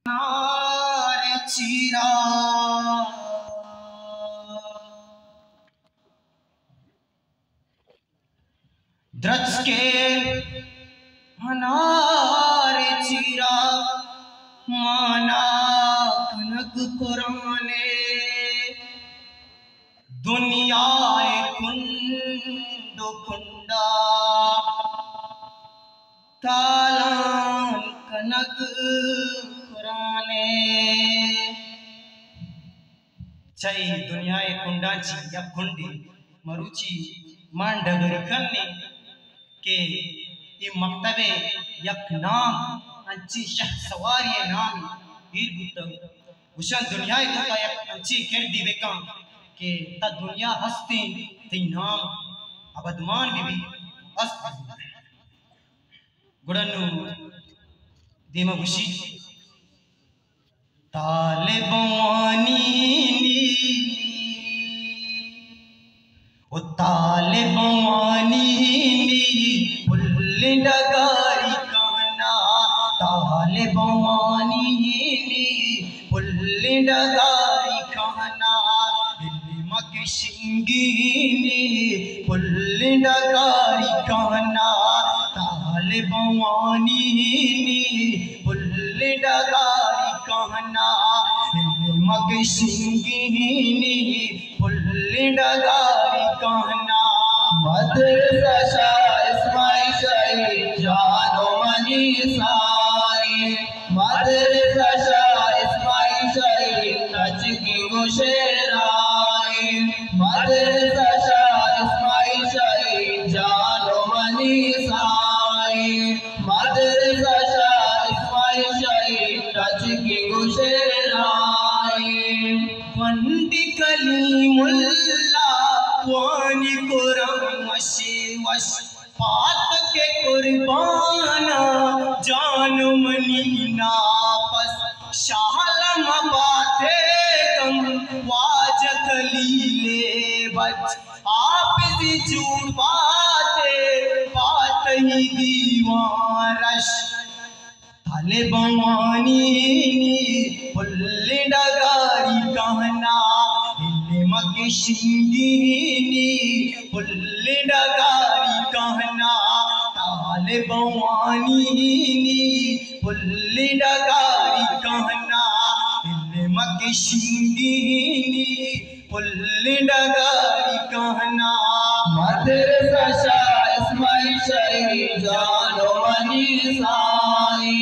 नारे चीरा द्रच के हनारे चीरा माना कनक कुराने दुनिया कुंड कुंडा तालान कनक कुराने चई दुनिया कुंडाची या कुंडी मरुची मांडगर खन्ने के ये मक्तबे यक नाम अंची शह सवारी नाम हीर बुत उशन दुनिया तो का यक अंची कर दी बेका के ता दुनिया हस्ती ती नाम अबदमान भी अस्त गुड़नु दीमा गुशी तालिबानी ओ तालिबानी पुल्ले डगारी कहना तालिबानी पुल्ले डगारी कहना मक शिंगीनी पुल्ले डगारी कहना तालिबानी पुल्ले डगारी कहना मक शिंगीनी पुल्ले डगारी कहना मदरसा शाह इस्माइल शाही जानो मनी साई मदरसा शाह इस्माइल शाही नच की गुशेराई मदरसा शाह इस्माइल शाही जानो मनी साई मदरसा शाह इस्माइल शाही नच की गुशेराई वंडी कलीमुल्ला वानी कुरान वशी वश पात के कुर्बाना जान मनी नापस शाहलम बाते कम वाज खलीले बच आप सी झूठ बात ही दीवारश तालिबानी पुल्ले डगारी कहना मक शिंगीनी पुल्ले डगारी कहना तालिबानी पुल्ले डगारी कहना मक शिंगीनी पुल्ले डगारी कहना मदरसा शाह इस्माइल शाही जानो मनी साई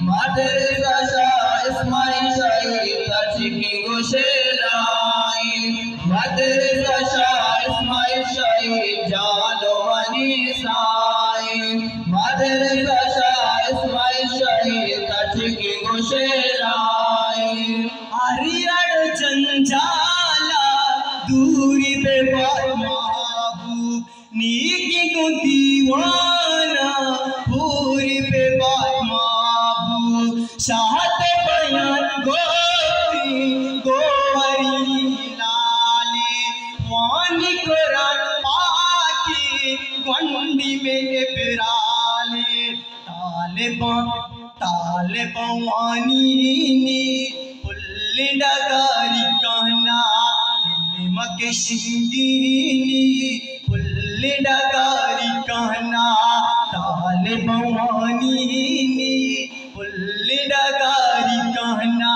मदरसा शाह इस्माइल शाही तच की गुशेराई मदरसा शाह इस्माइल शाही जानो मनी साई मदरसा शाह इस्माइल शाही तच की गुशेराई हरियर जंजाला दूरी पे बाबू नीकी को दीवाना पूरी पे बाबू शाहते बयान गोरी गोवरी लाली वानी कुरान पाकी वंडी में बिराले तालिबानी पुल्ले डगारी कहना मक शिंगीनी पुल्ले डगारी कहना तालिबानी पुल्ले डगारी कहना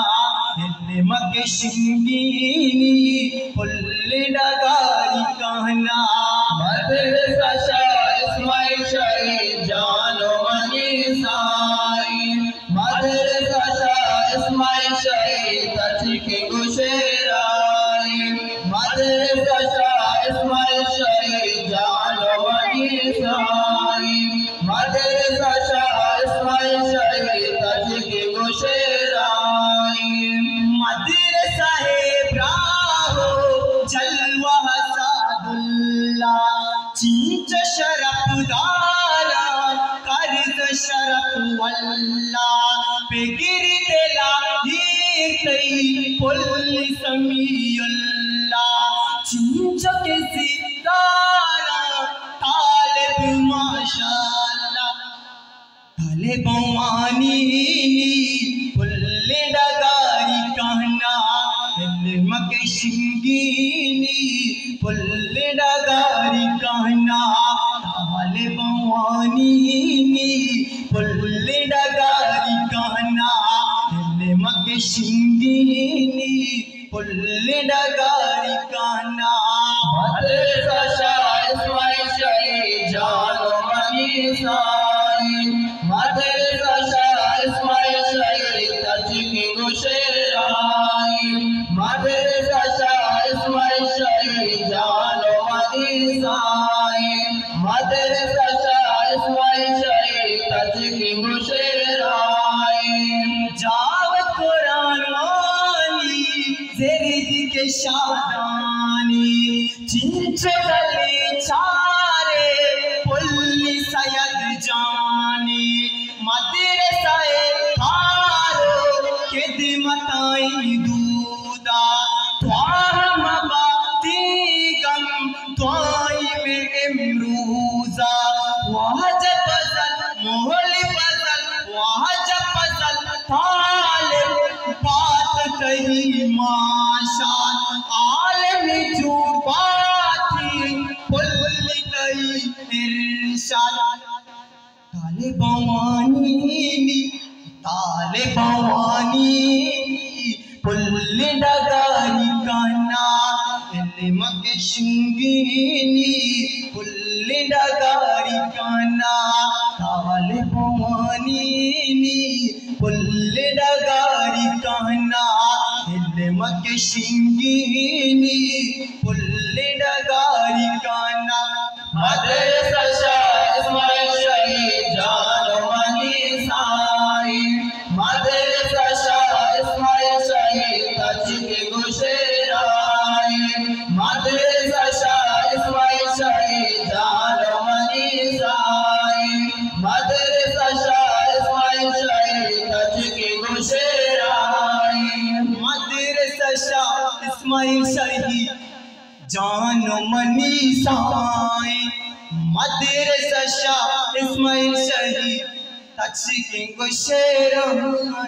मक शिंगीनी पुल्ले डगारी कहना मदरसा शाह इस्माइल शाही जानो मनी साई मदरसा शाह इस्माइल शाही तच की गुशेराई मदरसा शाह इस्माइल शाही जानो मनी साई मदरसा शाह इस्माइल शाही तच की गुशेराई मदरसा ब्राहो जलवा सादुल्ला चींच शरफदारा कर्ज शरफ वल्ला पेगिरी देला ही तई पुल समीयुल्ला चींच के सितारा तालिब माशाअल्लाह तालिबानी पुल्ले शिंगीनी पुल्ले डगारी काना मदरसा शाह इस्माइल शाही जानो मनी साई मदरसा शाह इस्माइल शाही तजकी गुशराई मदरसा शाह इस्माइल शाही जानो मनी साई मदरसा शाह इस्माइल शाही तजकी गुशराई जावत कुरान वाली ज़ेरी के शादानी चिंचो गली चारे पुल्ली सयद जानी मदरसाए थारो खिदमताई दूदा त्वाह मबाती गम त्वाई में इमरूजा वाजब पजल मोहली पजल वाजब पजल तालिब बात कही माशा आलम जुबाती पुल कई इरशाद तालिबानी पुल डगारी काना इल्म के शिंगीनी पुल डगारी काना तालिबानी पुल डगारी काना इल्म के शिंगीनी पुल डगारी काना मदरसा शाह इस्माइल शाही जानो मनी साई मदरसा शाह इस्माइल शाही तजकी गुशराई मदरसा शाह इस्माइल शाही जानो मनी साई मदरसा शाह इस्माइल शाही तजकी गुशराई मदरसा शाह इस्माइल शाही जानो मनी साई मदरसा शाह इस्माइल शाही तजकी गुशराई।